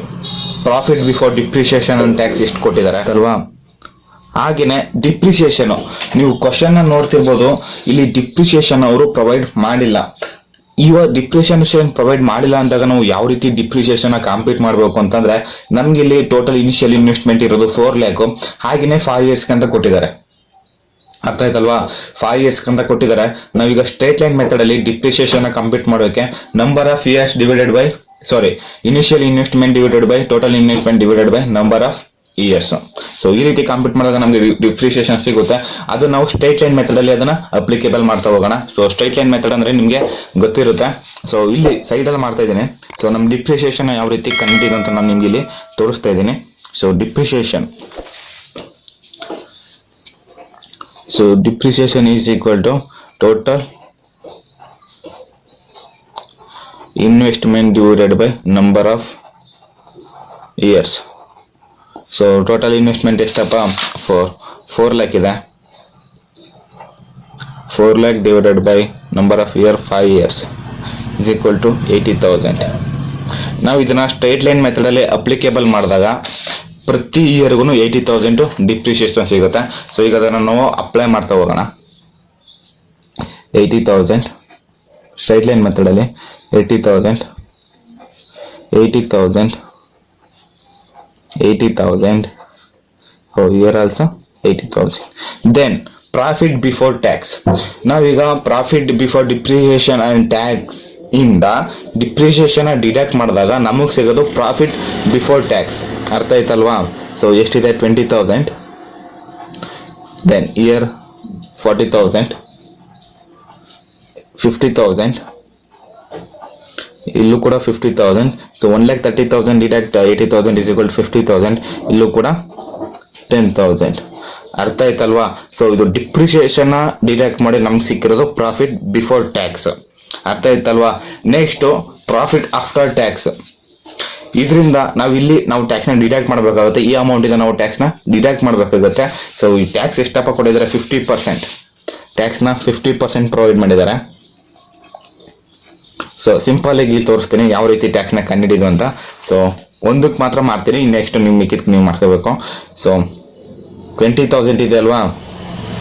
profit before depreciation and tax ಎಷ್ಟು ಕೊಟ್ಟಿದ್ದಾರೆ ಅಲ್ವಾ? ಹಾಗೇನೆ ಡಿಪ್ರಿಸಿಯೇಷನ್ ನೀವು ಕ್ವಶನ್ ನೋಡ್ತಿರ್ಬೋದು, ಇಲ್ಲಿ ಡಿಪ್ರಿಸಿಯೇಷನ್ ಅವರು ಪ್ರೊವೈಡ್ ಮಾಡಿಲ್ಲ. ಇವಾಗ ಡಿಪ್ರಿಸಿಯೇಷನ್ ಪ್ರೊವೈಡ್ ಮಾಡಿಲ್ಲ ಅಂದಾಗ ನಾವು ಯಾವ ರೀತಿ ಡಿಪ್ರಿಸಿಯೇಷನ್ ಕಂಪ್ಲೀಟ್ ಮಾಡಬೇಕು ಅಂತಂದ್ರೆ ನಮ್ಗೆ ಇಲ್ಲಿ ಟೋಟಲ್ ಇನಿಷಿಯಲ್ ಇನ್ವೆಸ್ಟ್ಮೆಂಟ್ ಇರೋದು 4 ಲ್ಯಾಕ್, ಹಾಗೇನೆ 5 ಇಯರ್ಸ್ ಅಂತ ಕೊಟ್ಟಿದ್ದಾರೆ. ಅರ್ಥ ಆಯ್ತಲ್ವಾ? 5 ಇಯರ್ಸ್ ಅಂತ ಕೊಟ್ಟಿದ್ದಾರೆ. ನಾವೀಗ ಸ್ಟ್ರೇಟ್ ಲೈನ್ ಮೆಥಡ್ ಅಲ್ಲಿ ಡಿಪ್ರಿಸಿಯೇಷನ್ ಕಂಪ್ಲೀಟ್ ಮಾಡೋಕೆ number of years divided by initial investment divided by total investment divided by number of years. So ಈ ರೀತಿ ಕಂಪ್ಲೀಟ್ ಮಾಡಿದಾಗ ನಮಗೆ ಡಿಪ್ರಿಸಿಯೇಷನ್ ಸಿಗುತ್ತೆ. ಅದು ನಾವು ಸ್ಟ್ರೇಟ್ ಲೈನ್ ಮೆಥಡ್ ಅಲ್ಲಿ ಅದನ್ನ ಅಪ್ಲಿಕೇಬಲ್ ಮಾಡ್ತಾ ಹೋಗೋಣ. ಸೊ ಸ್ಟ್ರೇಟ್ ಲೈನ್ ಮೆಥಡ್ ಅಂದ್ರೆ ನಿಮ್ಗೆ ಗೊತ್ತಿರುತ್ತೆ. ಸೊ ಇಲ್ಲಿ ಸೈಡ್ ಅಲ್ಲಿ ಮಾಡ್ತಾ ಇದ್ದೀನಿ. ಸೊ ನಮ್ ಡಿಪ್ರಿಸಿಯೇಷನ್ ಯಾವ ರೀತಿ ಕಂಡಿದೆ ಅಂತ ನಾನು ನಿಮ್ಗೆ ಇಲ್ಲಿ ತೋರಿಸ್ತಾ ಇದ್ದೀನಿ. So depreciation is equal to total investment divided by number of years. So total investment ಎಷ್ಟಪ್ಪ? 4 ಲ್ಯಾಕ್ ಇದೆ. 4 lakh divided by number of year 5 years is equal to 80,000. ನಾವು ಇದನ್ನ ಸ್ಟ್ರೈಟ್ ಲೈನ್ ಮೆಥಡ್ ಅಲ್ಲಿ ಅಪ್ಲಿಕೇಬಲ್ ಮಾಡಿದಾಗ ಪ್ರತಿ ಇಯರ್ಗೂ 80,000 ಡಿಪ್ರಿಸಿಯೇಷನ್ ಸಿಗುತ್ತೆ. ಸೊ ಈಗ ಅದನ್ನು ನಾವು ಅಪ್ಲೈ ಮಾಡ್ತಾ ಹೋಗೋಣ. 80,000 ಸ್ಟ್ರೈಟ್ ಲೈನ್ ಮೆಥಡ್ ಅಲ್ಲಿ 80,000 here also 80,000. Then profit before tax. ನಾವೀಗ profit before depreciation and tax ಇಂದ ಡಿಪ್ರಿಸಿಯೇಷನ್ ಡಿಡಕ್ಟ್ ಮಾಡಿದಾಗ ನಮಗೆ ಸಿಗೋದು ಪ್ರಾಫಿಟ್ ಬಿಫೋರ್ ಟ್ಯಾಕ್ಸ್. ಅರ್ಥ ಆಯ್ತಲ್ವಾ? ಸೊ ಎಷ್ಟಿದೆ? 20,000. ದೆನ್ ಇಯರ್ 40,000, 50,000, ಇಲ್ಲೂ ಕೂಡ 50,000. So 1,30,000 deduct 80,000 is equal 50,000. ಇಲ್ಲೂ ಕೂಡ 10,000. ಅರ್ಥ ಆಯ್ತಲ್ವಾ? ಸೊ ಇದು ಡಿಪ್ರಿಸಿಯೇಷನ್ ಡಿಡಕ್ಟ್ ಮಾಡಿ ನಮ್ಗೆ ಸಿಕ್ಕಿರೋದು ಪ್ರಾಫಿಟ್ ಬಿಫೋರ್ ಟ್ಯಾಕ್ಸ್. ಅರ್ಥ ಆಯ್ತಲ್ವಾ? Next profit after tax. ಇದರಿಂದ ನಾವು ಟ್ಯಾಕ್ಸ್ ನ ಡಿಡಕ್ಟ್ ಮಾಡಬೇಕಾಗುತ್ತೆ. ಈ ಅಮೌಂಟ್ ಇಂದ ನಾವು ಟ್ಯಾಕ್ಸ್ ನ ಡಿಡಕ್ಟ್ ಮಾಡಬೇಕಾಗುತ್ತೆ. ಸೊ ಈ ಟ್ಯಾಕ್ಸ್ ಎಷ್ಟಪ್ಪ ಕೊಟ್ಟಿದ್ದಾರೆ? 50%. ಟ್ಯಾಕ್ಸ್ ನ 50% ಪ್ರೊವೈಡ್ ಮಾಡಿದ್ದಾರೆ. ಸೊ ಸಿಂಪಲ್ ಆಗಿ ಇಲ್ಲಿ ತೋರಿಸ್ತೀನಿ ಯಾವ ರೀತಿ ಟ್ಯಾಕ್ಸ್ ನ ಕಂಡಿಡಿದು ಅಂತ. ಸೊ ಒಂದಕ್ಕೆ ಮಾತ್ರ ಮಾಡ್ತೀನಿ, ನೆಕ್ಸ್ಟ್ ನೀವು ಮಿಕ್ಕಿದ್ ನೀವು ಮಾಡ್ಕೋಬೇಕು. ಸೊ 20,000 ಇದೆ ಅಲ್ವಾ?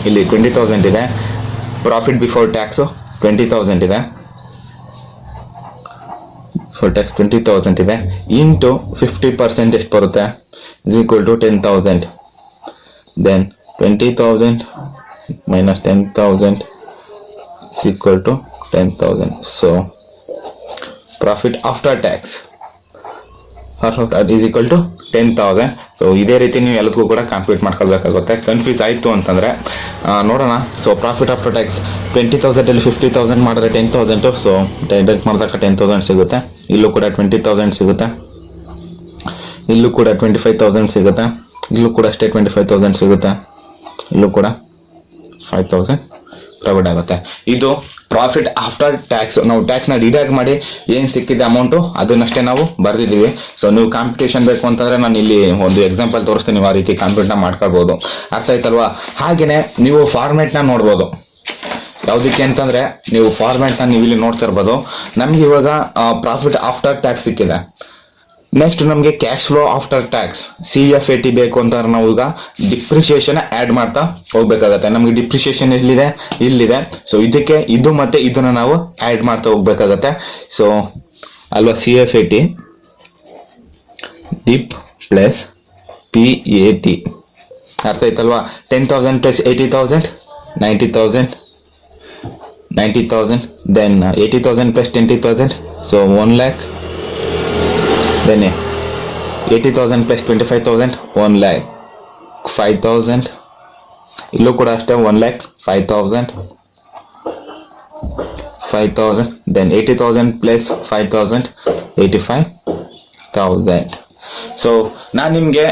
ಇಲ್ಲಿ 20,000 ಇದೆ. ಪ್ರಾಫಿಟ್ ಬಿಫೋರ್ ಟ್ಯಾಕ್ಸ್ 20,000 ಇದೆ. ಫುಲ್ ಟ್ಯಾಕ್ಸ್ 20,000 ಇದೆ ಇಂಟು 50% ಎಷ್ಟು ಬರುತ್ತೆ is equal to 10,000. Then 20,000 minus 10,000 is equal to 10,000. So profit after tax is equal to 10,000. So ಇದೇ ರೀತಿ ನೀವು ಎಲ್ಲದಕ್ಕೂ ಕೂಡ ಕಂಪ್ಯೂಟ್ ಮಾಡ್ಕೊಳ್ಬೇಕಾಗುತ್ತೆ. ಕನ್ಫ್ಯೂಸ್ ಆಯಿತು ಅಂತಂದರೆ ನೋಡೋಣ. ಸೊ ಪ್ರಾಫಿಟ್ ಆಫ್ಟರ್ ಟ್ಯಾಕ್ಸ್ 20,000 50,000 ಮಾಡಿದ್ರೆ 10,000. ಸೊ ಡೈರೆಕ್ಟ್ ಮಾಡಿದಾಗ 10,000 ಸಿಗುತ್ತೆ. ಇಲ್ಲೂ ಕೂಡ 20,000 ಸಿಗುತ್ತೆ. ಇಲ್ಲೂ ಕೂಡ 25,000 ಸಿಗುತ್ತೆ. ಇಲ್ಲೂ ಕೂಡ ಅಷ್ಟೇ 25,000 ಸಿಗುತ್ತೆ. ಇಲ್ಲೂ ಕೂಡ 5,000 ಪ್ರಾಫಿಟ್ ಆಗುತ್ತೆ. ಇದು ಪ್ರಾಫಿಟ್ ಆಫ್ಟರ್ ಟ್ಯಾಕ್ಸ್. ನಾವು ಟ್ಯಾಕ್ಸ್ನ ಡಿಡಕ್ಟ್ ಮಾಡಿ ಏನು ಸಿಕ್ಕಿದೆ ಅಮೌಂಟು ಅದನ್ನಷ್ಟೇ ನಾವು ಬರೆದಿದ್ದೀವಿ. ಸೊ ನೀವು ಕಾಂಪಿಟೇಷನ್ ಬೇಕು ಅಂತಂದರೆ ನಾನು ಇಲ್ಲಿ ಒಂದು ಎಕ್ಸಾಂಪಲ್ ತೋರಿಸ್ತೀನಿ, ನೀವು ಆ ರೀತಿ ಕಾಂಪಿಟೇಟ್ನ ಮಾಡ್ಕೊಳ್ಬೋದು. ಅರ್ಥ ಆಯ್ತಲ್ವಾ? ಹಾಗೆಯೇ ನೀವು ಫಾರ್ಮೆಟ್ನ ನೋಡ್ಬೋದು. ಯಾವುದಕ್ಕೆ ಅಂತಂದರೆ ನೀವು ಫಾರ್ಮೆಟ್ನ ನೀವು ಇಲ್ಲಿ ನೋಡ್ತಾ ಇರ್ಬೋದು. ನಮ್ಗೆ ಇವಾಗ ಪ್ರಾಫಿಟ್ ಆಫ್ಟರ್ ಟ್ಯಾಕ್ಸ್ ಸಿಕ್ಕಿದೆ. ನೆಕ್ಸ್ಟ್ ನಮಗೆ cash flow after tax CFAT ಬೇಕು ಅಂತ ನಾವು ಈಗ ಡಿಪ್ರಿಸಿಯೇಷನ್ ಆ್ಯಡ್ ಮಾಡ್ತಾ ಹೋಗ್ಬೇಕಾಗತ್ತೆ. ನಮಗೆ ಡಿಪ್ರಿಸಿಯೇಷನ್ ಎಲ್ಲಿದೆ? ಇಲ್ಲಿದೆ. ಸೊ ಇದಕ್ಕೆ ಇದು ಮತ್ತೆ ಇದನ್ನು ನಾವು ಆ್ಯಡ್ ಮಾಡ್ತಾ ಹೋಗ್ಬೇಕಾಗತ್ತೆ. ಸೊ ಅಲ್ವಾ CFAT ಡಿಪ್ ಪ್ಲಸ್ PAT ಅರ್ಥ ಆಯ್ತಲ್ವಾ? 10,000 plus 80,000 90,000 then 80,000 plus 20,000 so 1 lakh. Then 80,000 plus 25,000 1 lakh 5,000. ಇಲ್ಲೂ ಕೂಡ ಅಷ್ಟೇ 1 lakh 5,000. Then 80,000 plus 5,000 85,000. ಸೊ ನಾನು ನಿಮಗೆ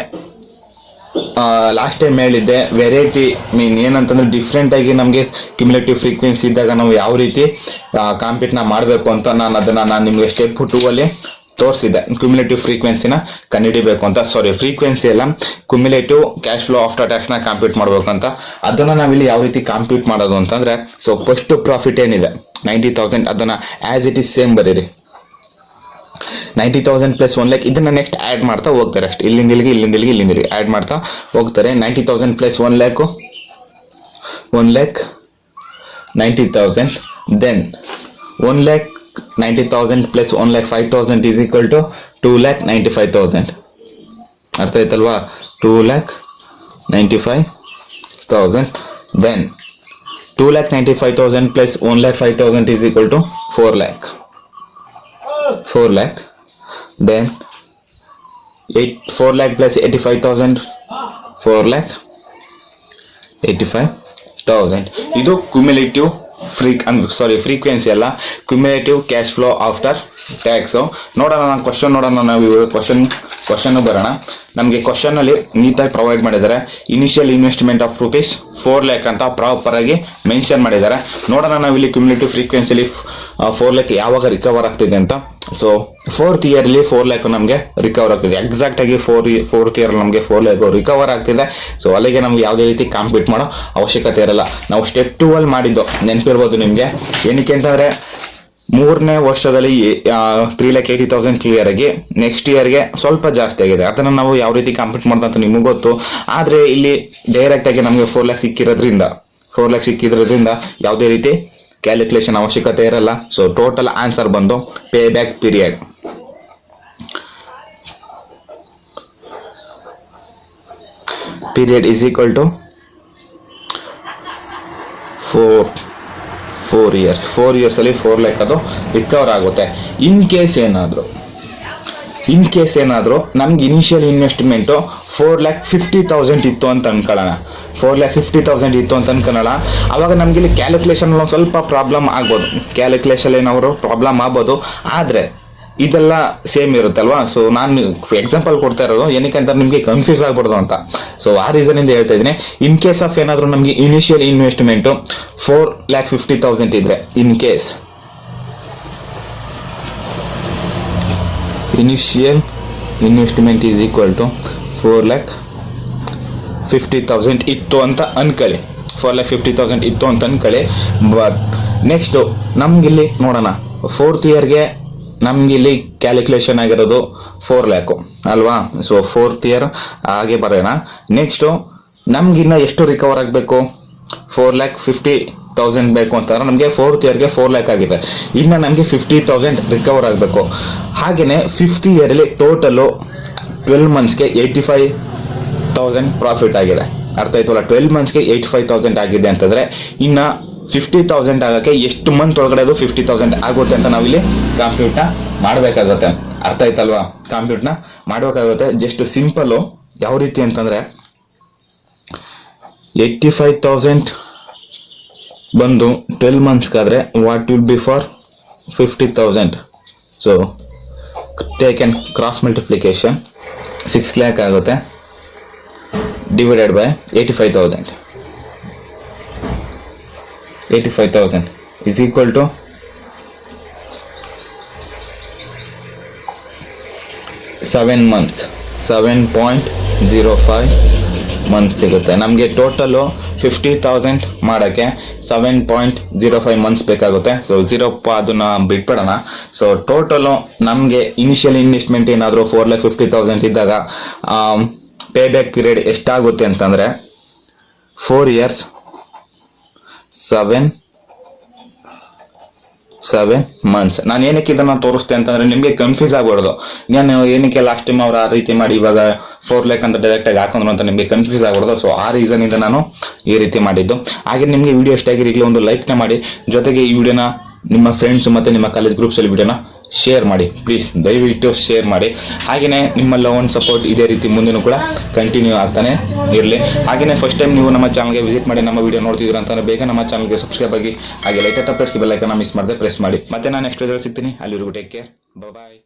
ಲಾಸ್ಟ್ ಟೈಮ್ ಹೇಳಿದ್ದೆ ವೆರೈಟಿ ಮೀನ್ ಏನಂತಂದ್ರೆ ಡಿಫ್ರೆಂಟ್ ಆಗಿ ನಮಗೆ ಕ್ಯುಮ್ಯುಲೇಟಿವ್ ಫ್ರೀಕ್ವೆನ್ಸಿ ಇದ್ದಾಗ ನಾವು ಯಾವ ರೀತಿ ಕಾಂಪೀಟ್ನ ಮಾಡಬೇಕು ಅಂತ ನಾನು ನಿಮಗೆ ಸ್ಟೆಪ್ 2 ಅಲ್ಲಿ ತೋರಿಸಿದೆ. ಕ್ಯುಮ್ಯುಲೇಟಿವ್ ಫ್ರೀಕ್ವೆನ್ಸಿನ ಕಂಡುಹಿಡಿಬೇಕು ಅಂತ. ಸಾರಿ, ಫ್ರೀಕ್ವೆನ್ಸಿ ಎಲ್ಲ ಕ್ಯುಮ್ಯುಲೇಟಿವ್ ಕ್ಯಾಶ್ ಫ್ಲೋ ಆಫ್ಟರ್ ಟ್ಯಾಕ್ಸ್ನ ಕಾಂಪ್ಯೂಟ್ ಮಾಡಬೇಕು ಅಂತ. ಅದನ್ನು ನಾವಿಲ್ಲಿ ಯಾವ ರೀತಿ ಕಾಂಪ್ಯೂಟ್ ಮಾಡೋದು ಅಂತಂದರೆ, ಸೊ ಫಸ್ಟ್ ಪ್ರಾಫಿಟ್ ಏನಿದೆ 90,000 ಅದನ್ನು ಆ್ಯಸ್ ಇಟ್ ಈಸ್ ಸೇಮ್ ಬರೀರಿ. 90,000 ಪ್ಲಸ್ 1 lakh ಇದನ್ನು ನೆಕ್ಸ್ಟ್ ಆ್ಯಡ್ ಮಾಡ್ತಾ ಹೋಗ್ತಾರೆ. ಅಷ್ಟು ಇಲ್ಲಿಂದ ಇಲ್ಲಿಗೆ ಆ್ಯಡ್ ಮಾಡ್ತಾ ಹೋಗ್ತಾರೆ. 90,000 plus 1 lakh 90,000. Then 1,90,000 plus 1,05,000 is equal to 2,95,000. ಅರ್ಥ ಆಯ್ತಲ್ವಾ? 2,95,000. Then 2,95,000 plus 1,05,000 is equal to 4 lakh. Then 4 lakh plus 85,000 4,85,000. ಇದು ಕ್ಯುಮ್ಯುಲೇಟಿವ್ ಫ್ರೀಕ್ವೆನ್ಸಿ ಅಲ್ಲ, cumulative cash flow after tax. ನೋಡೋಣ, ನಾವು ಇವಾಗ ಕ್ವಶನ್ ಬರೋಣ. ನಮಗೆ ಕ್ವಶನಲ್ಲಿ ನೀಟಾಗಿ ಪ್ರೊವೈಡ್ ಮಾಡಿದ್ದಾರೆ. Initial investment of rupees 4 lakh ಅಂತ ಪ್ರಾಪರ್ ಆಗಿ ಮೆನ್ಷನ್ ಮಾಡಿದ್ದಾರೆ. ನೋಡೋಣ ನಾವಿಲ್ಲಿ ಕ್ಯುಮ್ಯುಲೇಟಿವ್ ಫ್ರೀಕ್ವೆನ್ಸಿಲಿ 4 lakh ಯಾವಾಗ ರಿಕವರ್ ಆಗ್ತಿದೆ ಅಂತ. ಸೊ 4th ಇಯರ್ಲಿ 4 lakh ನಮಗೆ ರಿಕವರ್ ಆಗ್ತಿದೆ. ಎಕ್ಸಾಕ್ಟ್ ಆಗಿ 4th ಇಯರ್ ನಮಗೆ 4 lakh ರಿಕವರ್ ಆಗ್ತಿದೆ. ಸೊ ಅಲ್ಲಿಗೆ ನಮ್ಗೆ ಯಾವುದೇ ರೀತಿ ಕಾಂಪೀಟ್ ಮಾಡೋ ಅವಶ್ಯಕತೆ ಇರಲ್ಲ. ನಾವು ಸ್ಟೆಪ್ 2 ಅಲ್ಲಿ ಮಾಡಿದ್ದು ನೆನಪಿರ್ಬೋದು ನಿಮಗೆ. ಏನಕ್ಕೆ ಅಂತಂದ್ರೆ 3ನೇ ವರ್ಷದಲ್ಲಿ 3,80,000 ಕ್ಲಿಯರ್ ಆಗಿ ನೆಕ್ಸ್ಟ್ ಇಯರ್ಗೆ ಸ್ವಲ್ಪ ಜಾಸ್ತಿ ಆಗಿದೆ. ಅದನ್ನು ನಾವು ಯಾವ ರೀತಿ ಕಾಂಪೀಟ್ ಮಾಡೋದು ಅಂತ ನಿಮಗೆ ಗೊತ್ತು. ಆದರೆ ಇಲ್ಲಿ ಡೈರೆಕ್ಟ್ ಆಗಿ ನಮಗೆ 4 lakh ಸಿಕ್ಕಿರೋದ್ರಿಂದ ಯಾವುದೇ ರೀತಿ ಕ್ಯಾಲ್ಕುಲೇಷನ್ ಅವಶ್ಯಕತೆ ಇರಲ್ಲ. ಸೊ ಟೋಟಲ್ ಆನ್ಸರ್ ಬಂದು pay back period is equal to 4 years. 4 years ಅಲ್ಲಿ 4 lakh ಅದು ರಿಕವರ್ ಆಗುತ್ತೆ. ಇನ್ ಕೇಸ್ ಏನಾದರೂ ನಮ್ಗೆ ಇನಿಷಿಯಲ್ ಇನ್ವೆಸ್ಟ್ಮೆಂಟು 4,50,000 ಇತ್ತು ಅಂತ ಅನ್ಕೊಳ್ಳೋಣ. 4,50,000 ಇತ್ತು ಅಂತ ಅನ್ಕೊಳ್ಳೋಣ. ಅವಾಗ ನಮ್ಗೆ ಇಲ್ಲಿ ಕ್ಯಾಲ್ಕುಲೇಷನ್ ಸ್ವಲ್ಪ ಪ್ರಾಬ್ಲಮ್ ಆಗ್ಬೋದು. ಆದರೆ ಇದೆಲ್ಲ ಸೇಮ್ ಇರುತ್ತಲ್ವಾ. ಸೊ ನಾನು ಎಕ್ಸಾಂಪಲ್ ಕೊಡ್ತಾ ಇರೋದು ಏನಕ್ಕೆ ಅಂತ ನಿಮಗೆ ಕನ್ಫ್ಯೂಸ್ ಆಗ್ಬಾರ್ದು ಅಂತ. ಸೊ ಆ ರೀಸನಿಂದ ಹೇಳ್ತಾ ಇದ್ದೀನಿ. ಇನ್ ಕೇಸ್ ಆಫ್ ಏನಾದರೂ ನಮಗೆ ಇನಿಷಿಯಲ್ ಇನ್ವೆಸ್ಟ್ಮೆಂಟು 4,50,000 ಇದ್ರೆ, in case initial investment is equal to 4,50,000 ಇತ್ತು ಅಂತ ಅನ್ಕೊಳ್ಳಿ. 4,50,000 ಇತ್ತು ಅಂತ ಅನ್ಕೊಳ್ಳಿ. ಬಟ್ ನೆಕ್ಸ್ಟು ನಮ್ಗಿಲ್ಲಿ ನೋಡೋಣ, 4th ಇಯರ್ಗೆ ನಮ್ಗಿಲ್ಲಿ ಕ್ಯಾಲ್ಕುಲೇಷನ್ ಆಗಿರೋದು 4 lakh ಅಲ್ವಾ. ಸೊ 4th ಇಯರ್ ಹಾಗೆ ಬರೋಣ. ನೆಕ್ಸ್ಟು ನಮ್ಗಿನ್ನ ಎಷ್ಟು ರಿಕವರ್ ಆಗಬೇಕು? 4,50,000 50,000 ಬೇಕು ಅಂತಂದ್ರೆ ನಮಗೆ 4th ಇಯರ್ಗೆ 4 ಲ್ಯಾಕ್ ಆಗಿದೆ. ಇನ್ನು ನಮಗೆ 50,000 ರಿಕವರ್ ಆಗಬೇಕು. ಹಾಗೆಯೇ 5th ಇಯರಲ್ಲಿ ಟೋಟಲು 12 ಮಂತ್ಸ್ಗೆ 85,000 ಪ್ರಾಫಿಟ್ ಆಗಿದೆ. ಅರ್ಥ ಆಯ್ತಲ್ಲ? 12 ಮಂತ್ಸ್ಗೆ 85,000 ಆಗಿದೆ ಅಂತಂದರೆ ಇನ್ನು 50,000 ಆಗೋಕ್ಕೆ ಎಷ್ಟು ಮಂತ್ ಒಳಗಡೆ ಅದು 50,000 ಆಗುತ್ತೆ ಅಂತ ನಾವಿಲ್ಲಿ ಕಂಪ್ಯೂಟ್ನ ಮಾಡಬೇಕಾಗುತ್ತೆ. ಅರ್ಥ ಆಯ್ತಲ್ವಾ? ಕಂಪ್ಯೂಟ್ನ ಮಾಡಬೇಕಾಗುತ್ತೆ. ಜಸ್ಟ್ ಸಿಂಪಲ್ಲು ಯಾವ ರೀತಿ ಅಂತಂದರೆ 85,000 ಬಂದು 12 ಮಂತ್ಸ್ಗಾದರೆ what will be for 50,000. So take on cross multiplication 6 lakh ಆಗುತ್ತೆ divided by 85,000. 85,000 is equal to 7 months. 7.05 months ಸಿಗುತ್ತೆ ನಮಗೆ. ಟೋಟಲು 50,000 ಮಾಡೋಕ್ಕೆ 7.05 ಮಂತ್ಸ್ ಬೇಕಾಗುತ್ತೆ. ಸೊ 0 ಅದನ್ನ ಬಿಟ್ಬಿಡೋಣ. ಸೊ ಟೋಟಲು ನಮಗೆ ಇನಿಷಿಯಲ್ ಇನ್ವೆಸ್ಟ್ಮೆಂಟ್ ಏನಾದರೂ 4,50,000 ಇದ್ದಾಗ ಪೇ ಬ್ಯಾಕ್ ಪೀರಿಯಡ್ ಎಷ್ಟಾಗುತ್ತೆ ಅಂತಂದರೆ 4 years 7 months. ನಾನು ಏನಕ್ಕೆ ಇದನ್ನು ತೋರಿಸ್ತೆ ಅಂತಂದರೆ ನಿಮಗೆ ಕನ್ಫ್ಯೂಸ್ ಆಗಬಾರ್ದು. ನಾನು ಏನಕ್ಕೆ ಲಾಸ್ಟ್ ಟೈಮ್ ಅವ್ರು ಆ ರೀತಿ ಮಾಡಿ ಇವಾಗ 4 ಲ್ಯಾಕ್ ಅಂತ ಡೈರೆಕ್ಟಾಗಿ ಹಾಕೊಂಡ್ರು ಅಂತ ನಿಮಗೆ ಕನ್ಫ್ಯೂಸ್ ಆಗಬಾರ್ದು. ಸೊ ಆ ರೀಸನಿಂದ ನಾನು ಈ ರೀತಿ ಮಾಡಿದ್ದು. ಹಾಗೆ ನಿಮಗೆ ವಿಡಿಯೋ ಇಷ್ಟ ಆಗಿರಲಿ ಒಂದು ಲೈಕ್ನ ಮಾಡಿ, ಜೊತೆಗೆ ಈ ವಿಡಿಯೋನ ನಿಮ್ಮ ಫ್ರೆಂಡ್ಸ್ ಮತ್ತು ನಿಮ್ಮ ಕಾಲೇಜ್ ಗ್ರೂಪ್ಸಲ್ಲಿ ವಿಡಿಯೋನ ಶೇರ್ ಮಾಡಿ. ಪ್ಲೀಸ್ ದಯವಿಟ್ಟು ಶೇರ್ ಮಾಡಿ. ಹಾಗೆಯೇ ನಿಮ್ಮ ಲವ್ ಆ್ಯಂಡ್ ಸಪೋರ್ಟ್ ಇದೇ ರೀತಿ ಮುಂದೆನೂ ಕೂಡ ಕಂಟಿನ್ಯೂ ಆಗ್ತಾನೆ ಇರಲಿ. ಹಾಗೆಯೇ ಫಸ್ಟ್ ಟೈಮ್ ನೀವು ನಮ್ಮ ಚಾನಲ್ಗೆ ವಿಸಿಟ್ ಮಾಡಿ ನಮ್ಮ ವಿಡಿಯೋ ನೋಡ್ತಿದ್ದೀರಾ ಅಂತಂದರೆ ಬೇಗ ನಮ್ಮ ಚಾನಲ್ಗೆ ಸಬ್ಸ್ಕ್ರೈಬ್ ಆಗಿ ಹಾಗೆ ಲೈಕ್ ಟಪ್ ಪ್ರೆಸ್ ಬೆಲ್ ಐಕಾನ್ ಮಿಸ್ ಮಾಡದೆ ಪ್ರೆಸ್ ಮಾಡಿ. ಮತ್ತೆ ನಾನು ನೆಕ್ಸ್ಟ್ ವಿಡಿಯೋದಲ್ಲಿ ಸಿಗ್ತೀನಿ. ಅಲ್ಲಿವರೆಗೂ ಟೇಕ್ ಕೇರ್. ಬಾಯ್.